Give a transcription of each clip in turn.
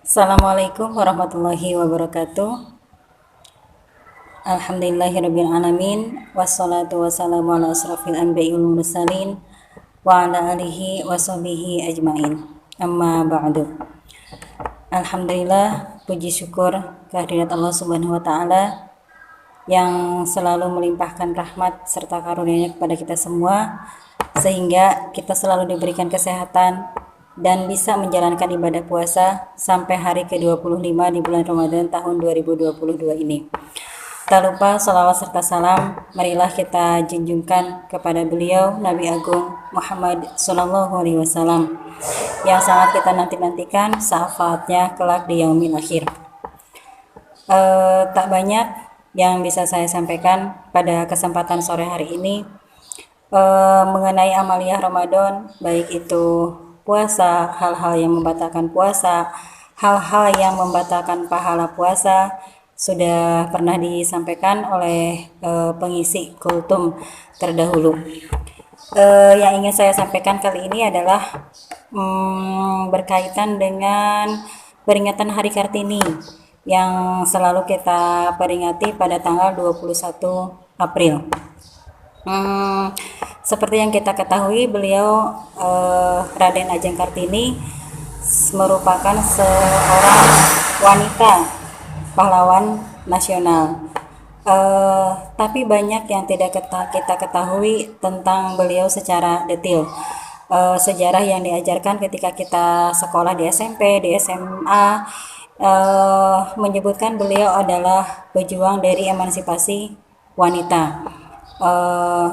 Assalamualaikum warahmatullahi wabarakatuh. Alhamdulillahirrabbilalamin. Wassalatu wassalamu ala asrafil anbiya'i wal mursalin wa ala alihi wa sahbihi ajmain. Amma ba'du. Alhamdulillah, puji syukur kehadirat Allah Subhanahu wa taala yang selalu melimpahkan rahmat serta karunia-Nya kepada kita semua sehingga kita selalu diberikan kesehatan dan bisa menjalankan ibadah puasa sampai hari ke-25 di bulan Ramadan tahun 2022 ini. Tak lupa salawat serta salam marilah kita junjungkan kepada beliau Nabi Agung Muhammad Sallallahu Alaihi Wasallam yang sangat kita nanti-nantikan syafaatnya kelak di yaumil akhir. Tak banyak yang bisa saya sampaikan pada kesempatan sore hari ini mengenai amaliyah Ramadan, baik itu puasa, hal-hal yang membatalkan puasa, hal-hal yang membatalkan pahala puasa sudah pernah disampaikan oleh pengisi kultum terdahulu. Yang ingin saya sampaikan kali ini adalah berkaitan dengan peringatan Hari Kartini yang selalu kita peringati pada tanggal 21 April. Seperti yang kita ketahui, beliau Raden Ajeng Kartini merupakan seorang wanita pahlawan nasional. Tapi banyak yang tidak kita ketahui tentang beliau secara detail. Sejarah yang diajarkan ketika kita sekolah di SMP, di SMA menyebutkan beliau adalah pejuang dari emansipasi wanita.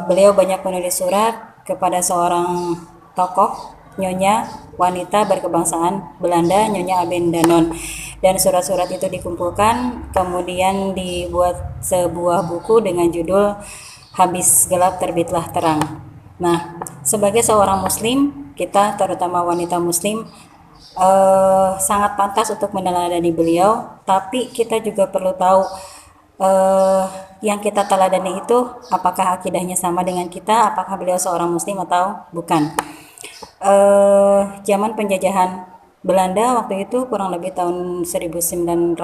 Beliau banyak menulis surat kepada seorang tokoh nyonya wanita berkebangsaan Belanda, Nyonya Abendanon, dan surat-surat itu dikumpulkan kemudian dibuat sebuah buku dengan judul Habis Gelap Terbitlah Terang. Nah, sebagai seorang muslim, kita terutama wanita muslim sangat pantas untuk meneladani beliau, tapi kita juga perlu tahu yang kita teladani itu apakah akidahnya sama dengan kita, apakah beliau seorang muslim atau bukan. Zaman penjajahan Belanda waktu itu kurang lebih tahun 1900,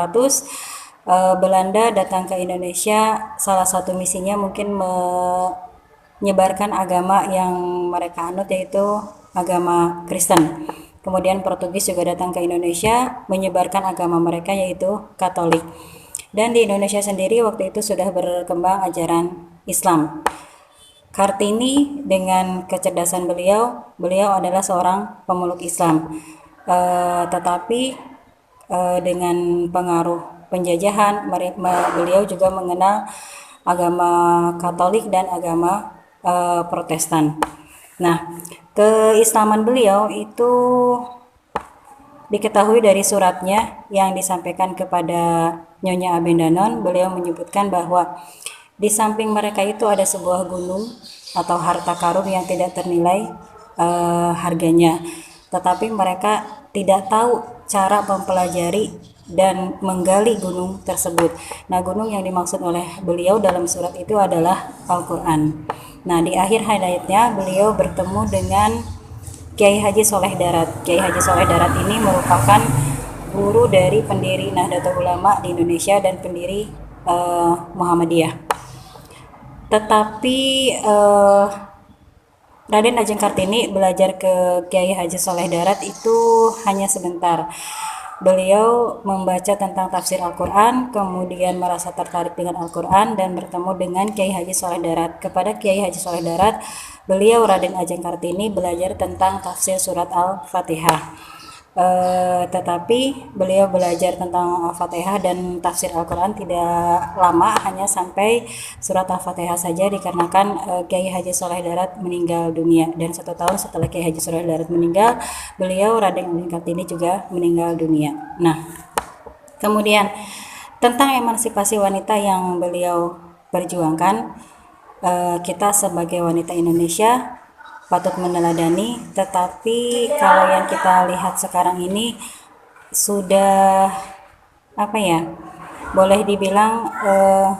Belanda datang ke Indonesia. Salah satu misinya mungkin menyebarkan agama yang mereka anut, yaitu agama Kristen. Kemudian Portugis juga datang ke Indonesia menyebarkan agama mereka, yaitu Katolik. Dan di Indonesia sendiri waktu itu sudah berkembang ajaran Islam. Kartini dengan kecerdasan beliau adalah seorang pemeluk Islam, tetapi dengan pengaruh penjajahan beliau juga mengenal agama Katolik dan agama Protestan. Nah, keislaman beliau itu diketahui dari suratnya yang disampaikan kepada Nyonya Abendanon. Beliau menyebutkan bahwa di samping mereka itu ada sebuah gunung atau harta karun yang tidak ternilai harganya, tetapi mereka tidak tahu cara mempelajari dan menggali gunung tersebut. Nah, gunung yang dimaksud oleh beliau dalam surat itu adalah Al-Quran. Nah, di akhir hayatnya beliau bertemu dengan Kiai Haji Soleh Darat. Kiai Haji Soleh Darat ini merupakan guru dari pendiri Nahdlatul Ulama di Indonesia dan pendiri Muhammadiyah. Tetapi Raden Ajeng Kartini belajar ke Kiai Haji Soleh Darat itu hanya sebentar. Beliau membaca tentang tafsir Al-Quran, kemudian merasa tertarik dengan Al-Quran dan bertemu dengan Kiai Haji Soleh Darat. Kepada Kiai Haji Soleh Darat, beliau Raden Ajeng Kartini belajar tentang tafsir surat Al-Fatihah. Tetapi beliau belajar tentang Al-Fatihah dan tafsir Al-Quran tidak lama, hanya sampai surat Al-Fatihah saja, dikarenakan Kiai Haji Soleh Darat meninggal dunia. Dan 1 tahun setelah Kiai Haji Soleh Darat meninggal, beliau Raden Ajeng Kartini juga meninggal dunia. Nah, kemudian tentang emansipasi wanita yang beliau perjuangkan, kita sebagai wanita Indonesia patut meneladani. Tetapi kalau yang kita lihat sekarang ini sudah boleh dibilang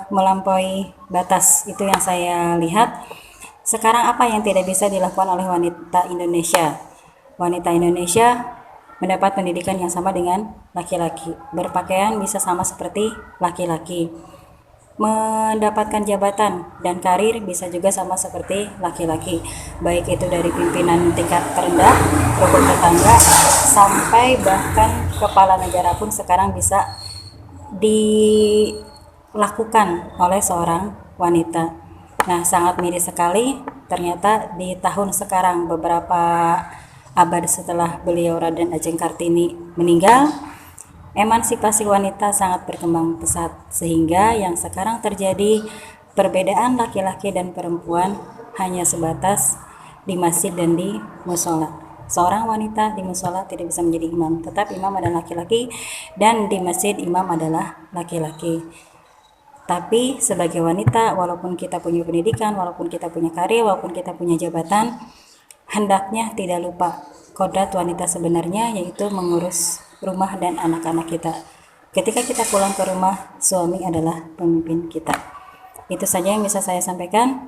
melampaui batas. Itu yang saya lihat. Sekarang apa yang tidak bisa dilakukan oleh wanita Indonesia? Wanita Indonesia mendapat pendidikan yang sama dengan laki-laki. Berpakaian bisa sama seperti laki-laki. Mendapatkan jabatan dan karir bisa juga sama seperti laki-laki, baik itu dari pimpinan tingkat terendah, rukun tetangga, sampai bahkan kepala negara pun sekarang bisa dilakukan oleh seorang wanita. Nah, sangat miris sekali ternyata di tahun sekarang, beberapa abad setelah beliau Raden Ajeng Kartini meninggal, emansipasi wanita sangat berkembang pesat, sehingga yang sekarang terjadi perbedaan laki-laki dan perempuan hanya sebatas di masjid dan di musola. Seorang wanita di musola tidak bisa menjadi imam, tetap imam adalah laki-laki, dan di masjid imam adalah laki-laki. Tapi sebagai wanita, walaupun kita punya pendidikan, walaupun kita punya karir, walaupun kita punya jabatan, hendaknya tidak lupa kodrat wanita sebenarnya, yaitu mengurus rumah dan anak-anak kita. Ketika kita pulang ke rumah, suami adalah pemimpin kita. Itu saja yang bisa saya sampaikan.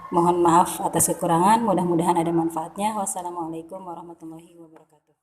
Mohon maaf atas kekurangan, mudah-mudahan ada manfaatnya. Wassalamualaikum warahmatullahi wabarakatuh.